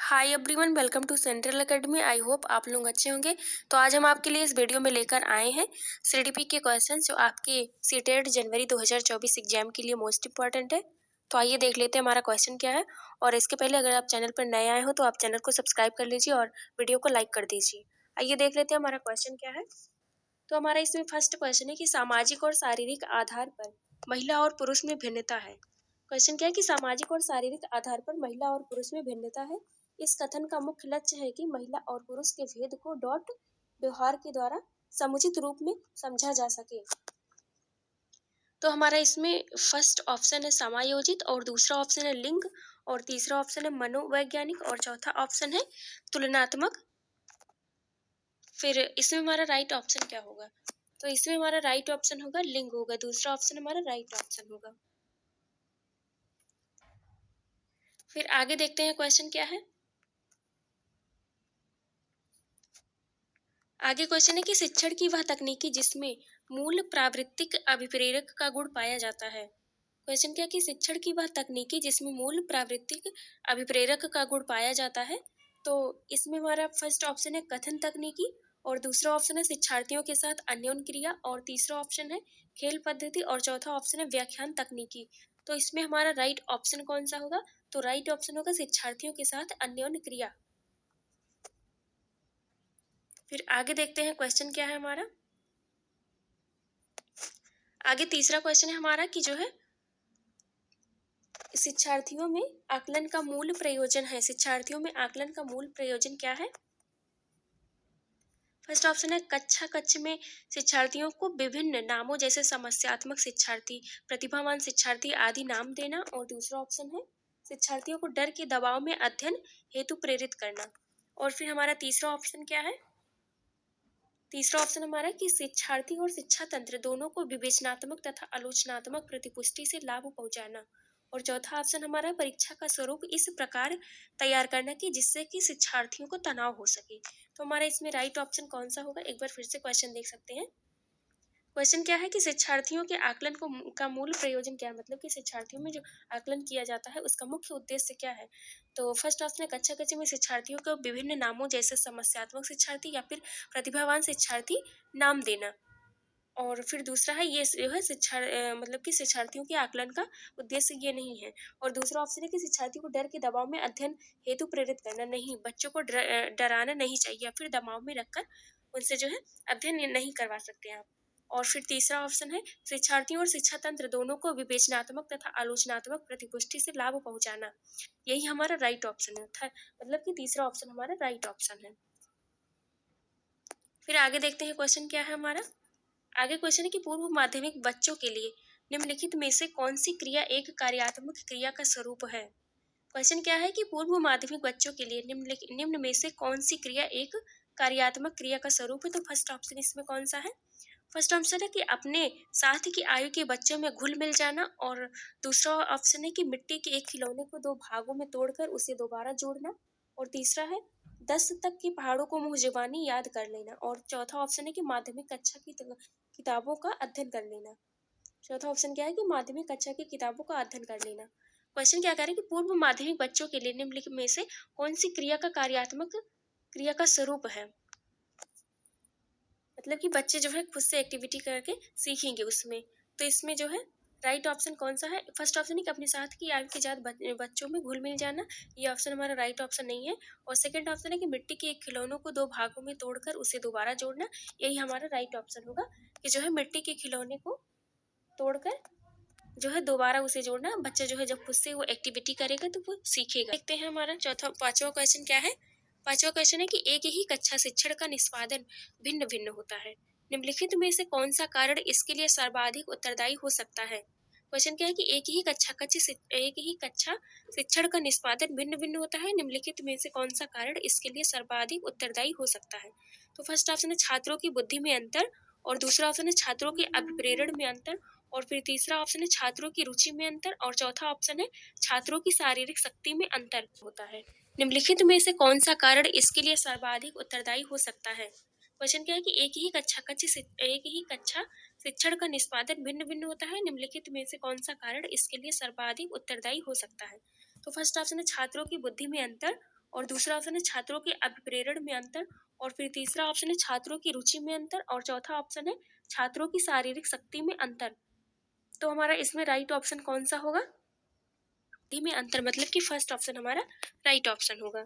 Hi everyone, welcome to Central Academy. I hope आप लोग अच्छे होंगे। तो आज हम आपके लिए इस वीडियो में लेकर आए हैं सीडीपी के क्वेश्चन जो आपके सीटेट जनवरी 2024 एग्जाम के लिए मोस्ट इंपॉर्टेंट है। तो आइए देख लेते हैं हमारा क्वेश्चन क्या है। और इसके पहले अगर आप चैनल पर नए आए हो तो आप चैनल को सब्सक्राइब कर लीजिए और वीडियो को लाइक कर दीजिए। आइए देख लेते हैं हमारा क्वेश्चन क्या है। तो हमारा इसमें फर्स्ट क्वेश्चन है कि सामाजिक और शारीरिक आधार पर महिला और पुरुष में भिन्नता है। क्वेश्चन क्या है कि सामाजिक और शारीरिक आधार पर महिला और पुरुष में भिन्नता है। इस कथन का मुख्य लक्ष्य है कि महिला और पुरुष के भेद को डॉट व्यवहार के द्वारा समुचित रूप में समझा जा सके। तो हमारा इसमें फर्स्ट ऑप्शन है समायोजित, और दूसरा ऑप्शन है लिंग, और तीसरा ऑप्शन है मनोवैज्ञानिक, और चौथा ऑप्शन है तुलनात्मक। फिर इसमें हमारा राइट ऑप्शन क्या होगा? तो इसमें हमारा राइट ऑप्शन होगा लिंग होगा। दूसरा ऑप्शन हमारा राइट ऑप्शन होगा। फिर आगे देखते हैं क्वेश्चन क्या है। आगे क्वेश्चन है कि शिक्षण की वह तकनीकी जिसमें मूल प्रावृत्तिक अभिप्रेरक का गुण पाया जाता है। क्वेश्चन क्या है कि शिक्षण की वह तकनीकी जिसमें मूल प्रावृत्तिक अभिप्रेरक का गुण पाया जाता है। तो इसमें हमारा फर्स्ट ऑप्शन है कथन तकनीकी, और दूसरा ऑप्शन है शिक्षार्थियों के साथ अन्योन्य क्रिया, और तीसरा ऑप्शन है खेल पद्धति, और चौथा ऑप्शन है व्याख्यान तकनीकी। तो इसमें हमारा राइट ऑप्शन कौन सा होगा? तो राइट ऑप्शन होगा शिक्षार्थियों के साथ अन्योन्य क्रिया। फिर आगे देखते हैं क्वेश्चन क्या है हमारा। आगे तीसरा क्वेश्चन है हमारा कि जो है शिक्षार्थियों में आकलन का मूल प्रयोजन है। शिक्षार्थियों में आकलन का मूल प्रयोजन क्या है? फर्स्ट ऑप्शन है कक्षा कक्ष में शिक्षार्थियों को विभिन्न नामों जैसे समस्यात्मक शिक्षार्थी, प्रतिभावान शिक्षार्थी आदि नाम देना, और दूसरा ऑप्शन है शिक्षार्थियों को डर के दबाव में अध्ययन हेतु प्रेरित करना। और फिर हमारा तीसरा ऑप्शन क्या है? तीसरा ऑप्शन हमारा कि शिक्षार्थी और शिक्षा तंत्र दोनों को विवेचनात्मक तथा आलोचनात्मक प्रतिपुष्टि से लाभ पहुंचाना। और चौथा ऑप्शन हमारा परीक्षा का स्वरूप इस प्रकार तैयार करना कि जिससे कि शिक्षार्थियों को तनाव हो सके। तो हमारा इसमें राइट ऑप्शन कौन सा होगा? एक बार फिर से क्वेश्चन देख सकते हैं। क्वेश्चन क्या है कि शिक्षार्थियों के आकलन का मूल प्रयोजन क्या है, मतलब कि शिक्षार्थियों में जो आकलन किया जाता है उसका मुख्य उद्देश्य क्या है। तो फर्स्ट ऑप्शन है कक्षा कक्षा में शिक्षार्थियों को विभिन्न नामों जैसे समस्यात्मक शिक्षार्थी या फिर प्रतिभावान शिक्षार्थी नाम देना। और फिर दूसरा है ये जो है मतलब कि शिक्षार्थियों के आकलन का उद्देश्य ये नहीं है। और दूसरा ऑप्शन है कि शिक्षार्थी को डर के दबाव में अध्ययन हेतु प्रेरित करना। नहीं, बच्चों को डराना नहीं चाहिए या फिर दबाव में रखकर उनसे जो है अध्ययन नहीं करवा सकते आप। और फिर तीसरा ऑप्शन है शिक्षार्थियों और शिक्षा तंत्र दोनों को विवेचनात्मक तथा आलोचनात्मक प्रतिपुष्टि से लाभ पहुंचाना। यही हमारा राइट ऑप्शन है, मतलब कि तीसरा ऑप्शन हमारा राइट ऑप्शन है। फिर आगे देखते हैं क्वेश्चन क्या है हमारा। आगे क्वेश्चन है कि पूर्व माध्यमिक बच्चों के लिए निम्नलिखित में से कौन सी क्रिया एक कार्यात्मक क्रिया का स्वरूप है। क्वेश्चन क्या है कि पूर्व माध्यमिक बच्चों के लिए निम्न में से कौन सी क्रिया एक कार्यात्मक क्रिया का स्वरूप है। तो फर्स्ट ऑप्शन इसमें कौन सा है? फर्स्ट ऑप्शन है कि अपने साथ की आयु के बच्चों में घुल मिल जाना, और दूसरा ऑप्शन है कि मिट्टी के एक खिलौने को दो भागों में तोड़कर उसे दोबारा जोड़ना, और तीसरा है 10 तक के पहाड़ों को मुँह जुबानी याद कर लेना, और चौथा ऑप्शन है कि माध्यमिक कक्षा की किताबों का अध्ययन कर लेना। चौथा ऑप्शन क्या है कि माध्यमिक कक्षा की किताबों का अध्ययन कर लेना। क्वेश्चन क्या कह रहे हैं कि पूर्व माध्यमिक बच्चों के लिए निम्नलिखित में से कौन सी क्रिया का कार्यात्मक क्रिया का स्वरूप है। मतलब कि बच्चे जो है खुद से एक्टिविटी करके सीखेंगे उसमें। तो इसमें जो है राइट ऑप्शन कौन सा है? फर्स्ट ऑप्शन है कि अपने साथ की आयु के जात बच्चों में घुल मिल जाना। ये ऑप्शन हमारा राइट ऑप्शन नहीं है। और सेकंड ऑप्शन है कि मिट्टी के एक खिलौनों को दो भागों में तोड़कर उसे दोबारा जोड़ना। यही हमारा राइट ऑप्शन होगा कि जो है मिट्टी के खिलौने को तोड़कर जो है दोबारा उसे जोड़ना। बच्चा जो है जब खुद से वो एक्टिविटी करेगा तो वो सीखेगा। देखते हैं हमारा पांचवा क्वेश्चन क्या है। पांचवा क्वेश्चन है कि एक ही कक्षा शिक्षण का निष्पादन भिन्न भिन्न होता है। निम्नलिखित में से कौन सा कारण इसके लिए सर्वाधिक उत्तरदायी हो सकता है। क्वेश्चन क्या है कि एक ही कक्षा शिक्षण का निष्पादन भिन्न भिन्न होता है। निम्नलिखित में से कौन सा कारण इसके लिए सर्वाधिक उत्तरदायी हो सकता है। तो फर्स्ट ऑप्शन है छात्रों की बुद्धि में अंतर, और दूसरा ऑप्शन है छात्रों के अभिप्रेरण में अंतर, और फिर तीसरा ऑप्शन है छात्रों की रुचि में अंतर, और चौथा ऑप्शन है छात्रों की शारीरिक शक्ति में अंतर होता है। निम्नलिखित में से कौन सा कारण इसके लिए सर्वाधिक उत्तरदायी हो सकता है। क्वेश्चन क्या है कि एक ही कक्षा शिक्षण का निष्पादन भिन्न भिन्न होता है। निम्नलिखित में से कौन सा कारण इसके लिए सर्वाधिक उत्तरदायी हो सकता है। तो फर्स्ट ऑप्शन है छात्रों की बुद्धि में अंतर, और दूसरा ऑप्शन है छात्रों के अभिप्रेरण में अंतर, और फिर तीसरा ऑप्शन है छात्रों की रुचि में अंतर, और चौथा ऑप्शन है छात्रों की शारीरिक शक्ति में अंतर। तो हमारा इसमें राइट ऑप्शन कौन सा होगा? में अंतर मतलब कि फर्स्ट ऑप्शन हमारा राइट ऑप्शन होगा।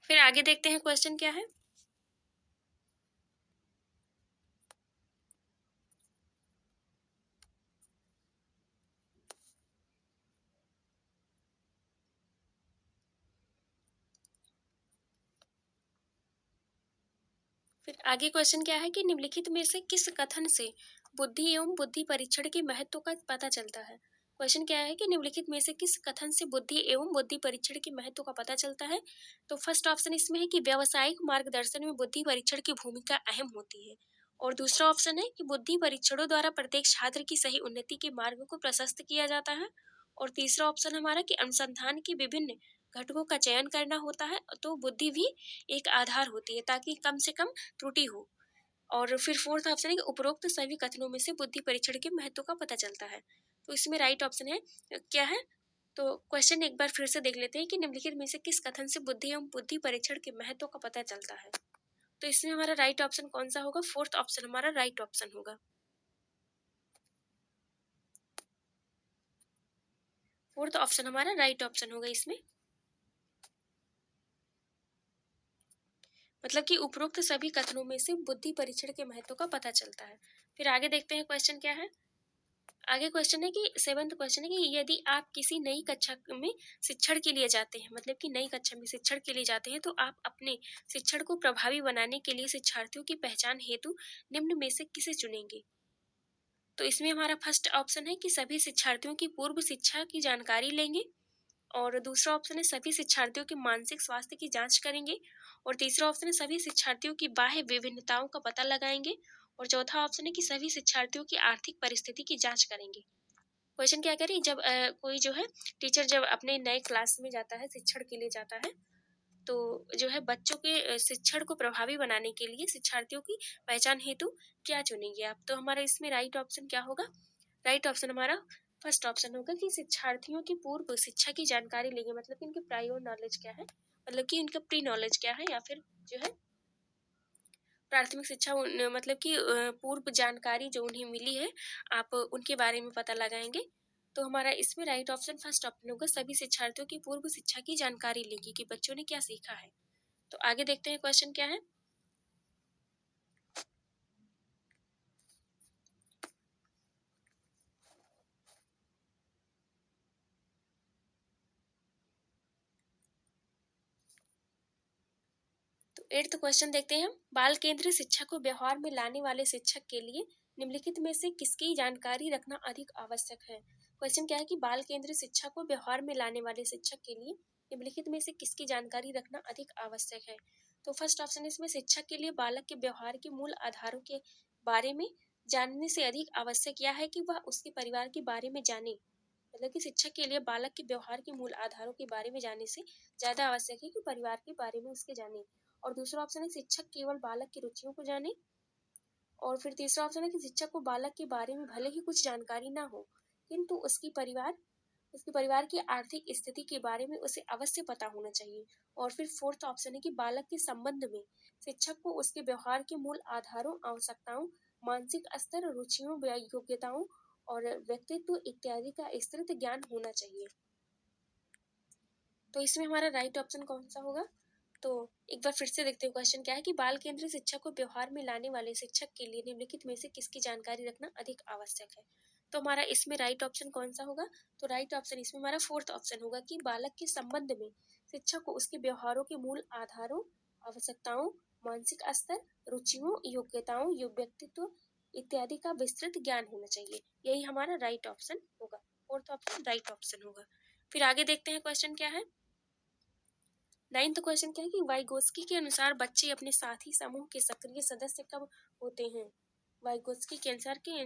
फिर आगे देखते हैं क्वेश्चन क्या है। फिर आगे क्वेश्चन क्या है कि निम्नलिखित में से किस कथन से बुद्धि एवं बुद्धि परीक्षण के महत्व का पता चलता है? क्वेश्चन क्या है कि निम्नलिखित में से किस कथन से बुद्धि एवं बुद्धि परीक्षण के महत्व का पता चलता है? तो फर्स्ट ऑप्शन इसमें है कि व्यावसायिक मार्गदर्शन में बुद्धि परीक्षण की भूमिका अहम होती है, और दूसरा ऑप्शन है कि बुद्धि परीक्षणों द्वारा प्रत्येक छात्र की सही उन्नति के मार्ग को प्रशस्त किया जाता है, और तीसरा ऑप्शन हमारा कि अनुसंधान के विभिन्न घटकों का चयन करना होता है, तो बुद्धि भी एक आधार होती है ताकि कम से कम त्रुटि हो। और फिर फोर्थ ऑप्शन है कि उपरोक्त सभी कथनों में से बुद्धि परीक्षण के महत्व का पता चलता है। तो इसमें राइट ऑप्शन है क्या है? तो क्वेश्चन एक बार फिर से देख लेते हैं कि निम्नलिखित में से किस कथन से बुद्धि एवं बुद्धि परीक्षण के महत्व का पता चलता है? तो इसमें हमारा राइट ऑप्शन कौन सा होगा? फोर्थ ऑप्शन हमारा राइट ऑप्शन होगा। फोर्थ ऑप्शन हमारा राइट ऑप्शन होगा इसमें, मतलब कि उपरोक्त सभी कथनों में से बुद्धि परीक्षण के महत्व का पता चलता है। फिर आगे देखते हैं क्वेश्चन क्या है। आगे क्वेश्चन है कि सेवंथ क्वेश्चन है कि यदि आप किसी नई कक्षा में शिक्षण के लिए जाते हैं, मतलब कि नई कक्षा में शिक्षण के लिए जाते हैं, तो आप अपने शिक्षण को प्रभावी बनाने के लिए शिक्षार्थियों की पहचान हेतु निम्न में से किसे चुनेंगे? तो इसमें हमारा फर्स्ट ऑप्शन है कि सभी शिक्षार्थियों की पूर्व शिक्षा की जानकारी लेंगे, और दूसरा ऑप्शन है सभी शिक्षार्थियों के मानसिक स्वास्थ्य की जांच करेंगे, और तीसरा ऑप्शन है सभी शिक्षार्थियों की बाह्य विभिन्नताओं का पता लगाएंगे, और चौथा ऑप्शन है कि सभी शिक्षार्थियों की आर्थिक परिस्थिति की जांच करेंगे। क्वेश्चन क्या करें, जब कोई जो है टीचर जब अपने नए क्लास में जाता है, शिक्षण के लिए जाता है, तो जो है बच्चों के शिक्षण को प्रभावी बनाने के लिए शिक्षार्थियों की पहचान हेतु क्या चुनेंगे आप? तो हमारा इसमें राइट ऑप्शन क्या होगा? राइट ऑप्शन हमारा फर्स्ट ऑप्शन होगा कि शिक्षार्थियों की पूर्व शिक्षा की जानकारी लेंगे, मतलब कि इनके प्रायर नॉलेज क्या है, मतलब कि इनका प्री नॉलेज क्या है, या फिर जो है प्राथमिक शिक्षा मतलब कि पूर्व जानकारी जो उन्हें मिली है, आप उनके बारे में पता लगाएंगे। तो हमारा इसमें राइट ऑप्शन फर्स्ट ऑप्शन होगा, सभी शिक्षार्थियों की पूर्व शिक्षा की जानकारी लेंगे कि बच्चों ने क्या सीखा है। तो आगे देखते हैं क्वेश्चन क्या है। तो एट्थ क्वेश्चन देखते हैं हम। बाल केंद्रित शिक्षा को व्यवहार में लाने वाले शिक्षक के लिए निम्नलिखित में से किसकी जानकारी रखना अधिक आवश्यक है? क्वेश्चन क्या है कि बाल केंद्रित शिक्षा को व्यवहार में लाने वाले शिक्षक के लिए निम्नलिखित में से किसकी जानकारी रखना अधिक आवश्यक है? तो फर्स्ट ऑप्शन इसमें शिक्षक के लिए बालक के व्यवहार के मूल आधारों के बारे में जानने से अधिक आवश्यक यह है कि वह उसके परिवार के बारे में जाने, मतलब कि शिक्षक के लिए बालक के व्यवहार के मूल आधारों के बारे में जानने से ज्यादा आवश्यक है कि परिवार के बारे में उसके जाने। और दूसरा ऑप्शन है शिक्षक केवल बालक की रुचियों को जाने, और फिर तीसरा ऑप्शन है कि शिक्षक को बालक के बारे में भले ही कुछ जानकारी ना हो, किंतु उसके परिवार की आर्थिक स्थिति के बारे में उसे अवश्य पता होना चाहिए। और फिर फोर्थ ऑप्शन है कि बालक के संबंध में शिक्षक को उसके व्यवहार के मूल आधारों, आवश्यकताओं, मानसिक स्तर, रुचियों, योग्यताओं और व्यक्तित्व इत्यादि का विस्तृत ज्ञान होना चाहिए। तो इसमें हमारा राइट ऑप्शन कौन सा होगा? तो एक बार फिर से देखते हैं क्वेश्चन क्या है कि बाल केंद्रित शिक्षा को व्यवहार में लाने वाले शिक्षक के लिए निम्नलिखित में से किसकी जानकारी रखना अधिक आवश्यक है? तो हमारा इसमें राइट ऑप्शन कौन सा होगा? तो राइट ऑप्शन इसमें हमारा फोर्थ ऑप्शन होगा कि बालक के संबंध में शिक्षक को उसके व्यवहारों के मूल आधारों, आवश्यकताओं, मानसिक स्तर, रुचियों, योग्यताओं, व्यक्तित्व इत्यादि का विस्तृत ज्ञान होना चाहिए। यही हमारा राइट ऑप्शन होगा। फोर्थ ऑप्शन राइट ऑप्शन होगा। फिर आगे देखते हैं क्वेश्चन क्या है। नाइन्थ क्वेश्चन क्या है कि वाइगोस्की के अनुसार बच्चे अपने साथी समूह के सक्रिय सदस्य कब होते हैं? वाइगोस्की के अनुसार के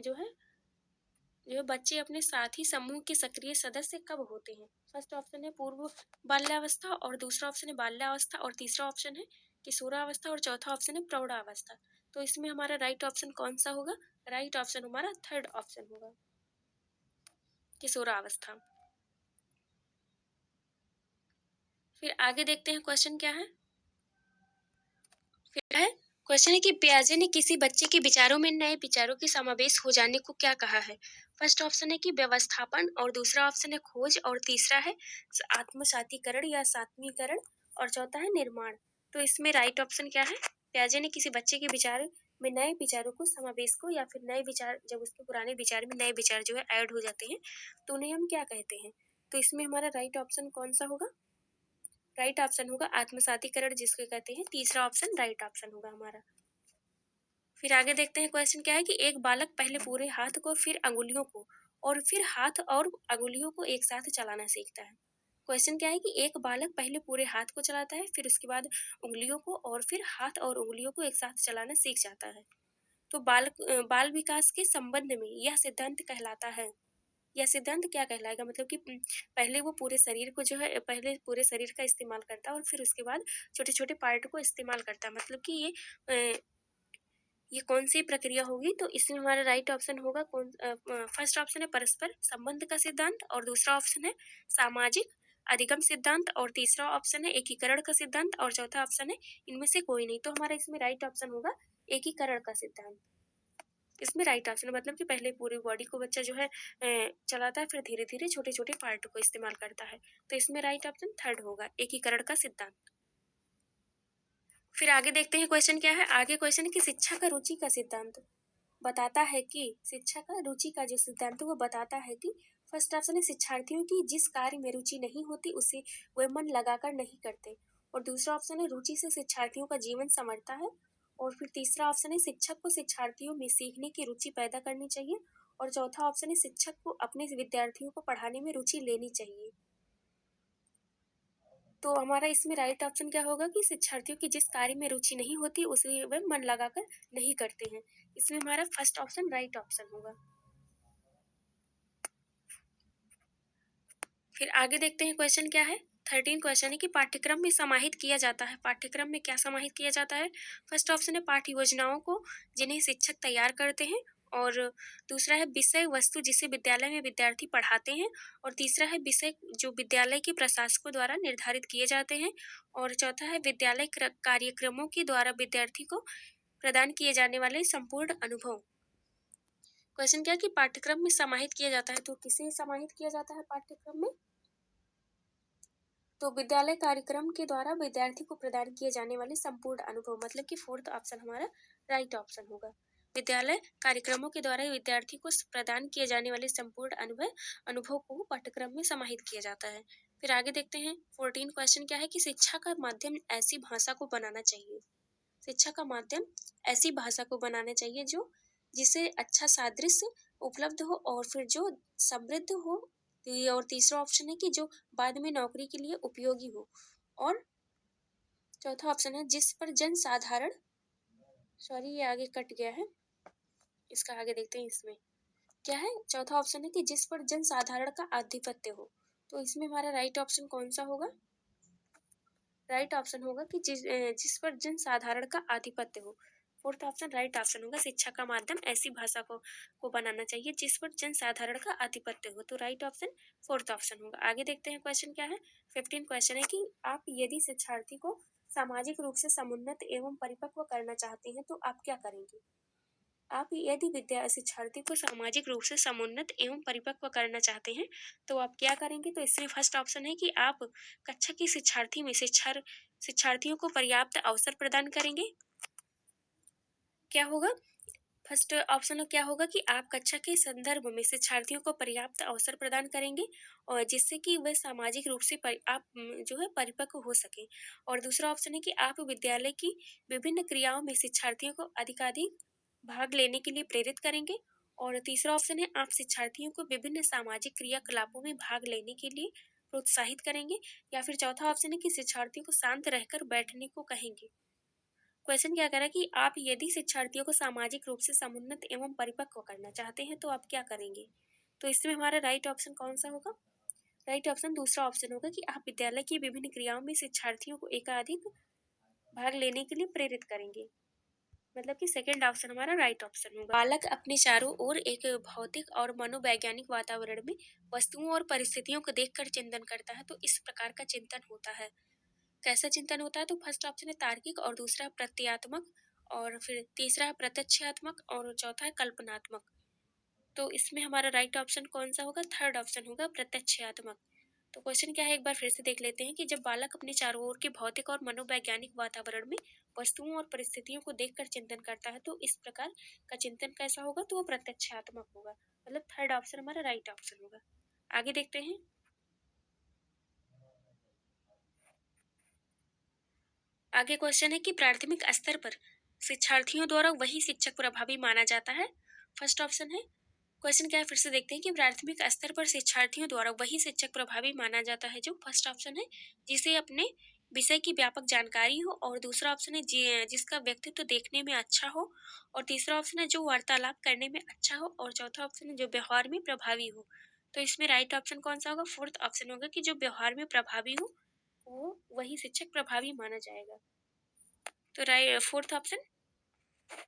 जो बच्चे अपने साथी समूह के सक्रिय सदस्य कब होते हैं? फर्स्ट ऑप्शन है पूर्व बाल्यावस्था, और दूसरा ऑप्शन है बाल्यावस्था, और तीसरा ऑप्शन है किशोरावस्था, और चौथा ऑप्शन है प्रौढ़ावस्था। तो इसमें हमारा राइट ऑप्शन कौन सा होगा? राइट ऑप्शन हमारा थर्ड ऑप्शन होगा, किशोरावस्था। फिर आगे देखते हैं क्वेश्चन क्या है। फिर है क्वेश्चन है कि पियाजे ने किसी बच्चे के विचारों में नए विचारों के समावेश हो जाने को क्या कहा है। फर्स्ट ऑप्शन है कि व्यवस्थापन, और दूसरा ऑप्शन है खोज, और तीसरा है आत्मसातीकरण या सात्मीकरण, और चौथा है निर्माण। तो इसमें राइट ऑप्शन क्या है? पियाजे ने किसी बच्चे के विचार में नए विचारों को समावेश को, या फिर नए विचार, जब उसके पुराने विचार में नए विचार जो है ऐड हो जाते हैं तो उन्हें हम क्या कहते हैं। तो इसमें हमारा राइट ऑप्शन कौन सा होगा? राइट ऑप्शन होगा आत्मसातीकरण, जिसको कहते हैं। तीसरा ऑप्शन राइट ऑप्शन होगा हमारा। फिर आगे देखते हैं क्वेश्चन क्या है कि एक बालक पहले पूरे हाथ को, फिर अंगुलियों को, और फिर हाथ और अंगुलियों को एक साथ चलाना सीखता है। क्वेश्चन क्या है कि एक बालक पहले पूरे हाथ को चलाता है, फिर उसके बाद उंगलियों को, और फिर हाथ और उंगलियों को एक साथ चलाना सीख जाता है। तो बाल विकास के संबंध में यह सिद्धांत कहलाता है। यह सिद्धांत क्या कहलाएगा? मतलब कि पहले वो पूरे शरीर को जो है, पहले पूरे शरीर का इस्तेमाल करता है और फिर उसके बाद छोटे छोटे पार्ट को इस्तेमाल करता है। मतलब कि ये कौन सी प्रक्रिया होगी? तो इसमें हमारा राइट ऑप्शन होगा फर्स्ट ऑप्शन है परस्पर संबंध का सिद्धांत, और दूसरा ऑप्शन है सामाजिक अधिगम सिद्धांत, और तीसरा ऑप्शन है एकीकरण का सिद्धांत, और चौथा ऑप्शन है इनमें से कोई नहीं। तो हमारा इसमें राइट ऑप्शन होगा एकीकरण का सिद्धांत। इसमें राइट ऑप्शन है, मतलब कि पहले पूरी बॉडी को बच्चा जो है चलाता है, फिर धीरे धीरे छोटे छोटे पार्ट को इस्तेमाल करता है। तो इसमें राइट ऑप्शन थर्ड होगा, एकीकरण का सिद्धांत। फिर आगे देखते हैं क्वेश्चन क्या है। आगे क्वेश्चन है कि शिक्षा का रुचि का सिद्धांत बताता है कि, शिक्षा का रुचि का जो सिद्धांत है वो बताता है कि, फर्स्ट ऑप्शन है शिक्षार्थियों की जिस कार्य में रुचि नहीं होती उसे वे मन लगाकर नहीं करते, और दूसरा ऑप्शन है रुचि से शिक्षार्थियों का जीवन संवरता है, और फिर तीसरा ऑप्शन है शिक्षक को शिक्षार्थियों में सीखने की रुचि पैदा करनी चाहिए, और चौथा ऑप्शन है शिक्षक को अपने विद्यार्थियों को पढ़ाने में रुचि लेनी चाहिए। तो हमारा इसमें राइट ऑप्शन क्या होगा कि शिक्षार्थियों की जिस कार्य में रुचि नहीं होती उसे वे मन लगाकर नहीं करते हैं। इसमें हमारा फर्स्ट ऑप्शन राइट ऑप्शन होगा। फिर आगे देखते हैं क्वेश्चन क्या है। 13 क्वेश्चन है कि पाठ्यक्रम में समाहित किया जाता है। पाठ्यक्रम में क्या समाहित किया जाता है? फर्स्ट ऑप्शन है पाठ्य योजनाओं को जिन्हें शिक्षक तैयार करते हैं, और दूसरा है विषय वस्तु जिसे विद्यालय में विद्यार्थी पढ़ाते हैं, और तीसरा है विषय जो विद्यालय के प्रशासकों द्वारा निर्धारित किए जाते हैं, और चौथा है विद्यालय कार्यक्रमों के द्वारा विद्यार्थी को प्रदान किए जाने वाले संपूर्ण अनुभव। क्वेश्चन क्या है कि पाठ्यक्रम में समाहित किया जाता है, तो किसे समाहित किया जाता है पाठ्यक्रम में? तो विद्यालय कार्यक्रम के द्वारा विद्यार्थी को प्रदान किए जाने वाले संपूर्ण अनुभव, मतलब कि फोर्थ ऑप्शन हमारा राइट ऑप्शन होगा। विद्यालय कार्यक्रमों के द्वारा विद्यार्थी को प्रदान किए जाने वाले संपूर्ण अनुभव को पाठ्यक्रम में समाहित किया जाता है। फिर आगे देखते हैं 14 क्वेश्चन क्या है कि शिक्षा का माध्यम ऐसी भाषा को बनाना चाहिए। शिक्षा का माध्यम ऐसी भाषा को बनाना चाहिए जो जिसे अच्छा सादृश्य उपलब्ध हो, और फिर जो समृद्ध हो, और तीसरा ऑप्शन है कि जो बाद में नौकरी के लिए उपयोगी हो, और चौथा ऑप्शन है जिस पर जन साधारण, सॉरी ये आगे कट गया है, इसका आगे देखते हैं। इसमें क्या है? चौथा ऑप्शन है कि जिस पर जन साधारण का आधिपत्य हो। तो इसमें हमारा राइट ऑप्शन कौन सा होगा? राइट ऑप्शन होगा कि जिस पर जन साधारण का आधिपत्य हो। फोर्थ ऑप्शन राइट ऑप्शन होगा, शिक्षा का माध्यम ऐसी भाषा को बनाना चाहिए जिस पर जन साधारण का आधिपत्य हो। तो राइट ऑप्शन फोर्थ ऑप्शन होगा। आगे देखते हैं क्वेश्चन क्या है। 15 क्वेश्चन है कि आप यदि शिक्षार्थी को सामाजिक रूप से समुन्नत एवं परिपक्व करना चाहते हैं तो आप क्या करेंगे? आप यदि शिक्षार्थी को सामाजिक रूप से समुन्नत एवं परिपक्व करना चाहते हैं तो आप क्या करेंगे? तो इसमें फर्स्ट ऑप्शन है कि आप कक्षा की शिक्षार्थी में शिक्षार्थियों को पर्याप्त अवसर प्रदान करेंगे। क्या होगा? फर्स्ट ऑप्शन क्या होगा कि आप कक्षा के संदर्भ में शिक्षार्थियों को पर्याप्त अवसर प्रदान करेंगे, और जिससे कि वह सामाजिक रूप से आप जो है परिपक्व हो सके। और दूसरा ऑप्शन है कि आप विद्यालय की विभिन्न क्रियाओं में शिक्षार्थियों को अधिकाधिक भाग लेने के लिए प्रेरित करेंगे, और तीसरा ऑप्शन है आप शिक्षार्थियों को विभिन्न सामाजिक क्रियाकलापों में भाग लेने के लिए प्रोत्साहित करेंगे, या फिर चौथा ऑप्शन है कि शिक्षार्थियों को शांत रहकर बैठने को कहेंगे। क्वेश्चन क्या कह रहा है कि आप यदि शिक्षार्थियों को सामाजिक रूप से समुन्नत एवं परिपक्व करना चाहते हैं तो आप क्या करेंगे? तो इसमें हमारा राइट ऑप्शन कौन सा होगा? राइट ऑप्शन दूसरा ऑप्शन होगा कि आप विद्यालय की विभिन्न क्रियाओं में शिक्षार्थियों को एकाधिक भाग लेने के लिए प्रेरित करेंगे। मतलब कि सेकंड ऑप्शन हमारा राइट ऑप्शन होगा। बालक अपने चारों ओर एक भौतिक और मनोवैज्ञानिक वातावरण में वस्तुओं और परिस्थितियों को देखकर चिंतन करता है, तो इस प्रकार का चिंतन होता है। कैसा चिंतन होता है? तो फर्स्ट ऑप्शन है तार्किक और दूसरा प्रत्ययात्मक और फिर तीसरा है प्रत्यक्षात्मक और चौथा है कल्पनात्मक। तो इसमें हमारा राइट ऑप्शन कौन सा होगा? थर्ड ऑप्शन होगा प्रत्यक्षात्मक। तो क्वेश्चन क्या है एक बार फिर से देख लेते हैं कि जब बालक अपने चारों ओर के भौतिक और मनोवैज्ञानिक वातावरण में वस्तुओं और परिस्थितियों को देखकर चिंतन करता है तो इस प्रकार का चिंतन कैसा होगा? तो वो प्रत्यक्षात्मक होगा। मतलब थर्ड ऑप्शन हमारा राइट ऑप्शन होगा। आगे देखते हैं। आगे क्वेश्चन है कि प्राथमिक स्तर पर शिक्षार्थियों द्वारा वही शिक्षक प्रभावी माना जाता है। फर्स्ट ऑप्शन है। क्वेश्चन क्या है फिर से देखते हैं कि प्राथमिक स्तर पर शिक्षार्थियों द्वारा वही शिक्षक प्रभावी माना जाता है जो फर्स्ट ऑप्शन है जिसे अपने विषय की व्यापक जानकारी हो और दूसरा ऑप्शन है जिसका व्यक्तित्व देखने में अच्छा हो और तीसरा ऑप्शन है जो वार्तालाप करने में अच्छा हो और चौथा ऑप्शन है जो व्यवहार में प्रभावी हो। तो इसमें राइट ऑप्शन कौन सा होगा? फोर्थ ऑप्शन होगा कि जो व्यवहार में प्रभावी हो वो वही शिक्षक प्रभावी माना जाएगा। तो राइट फोर्थ ऑप्शन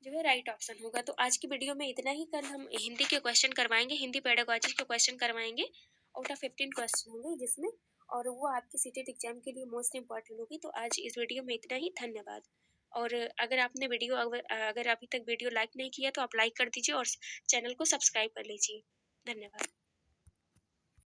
जो है राइट ऑप्शन होगा। तो आज की वीडियो में इतना ही। कल हम हिंदी के क्वेश्चन करवाएंगे, हिंदी पेडागोजी के क्वेश्चन करवाएंगे। आउट ऑफ 15 क्वेश्चन होंगे जिसमें, और वो आपकी सीटेट एग्जाम के लिए मोस्ट इंपॉर्टेंट होगी। तो आज इस वीडियो में इतना ही। धन्यवाद। और अगर आपने वीडियो अगर अभी तक वीडियो लाइक नहीं किया तो आप लाइक कर दीजिए और चैनल को सब्सक्राइब कर लीजिए। धन्यवाद।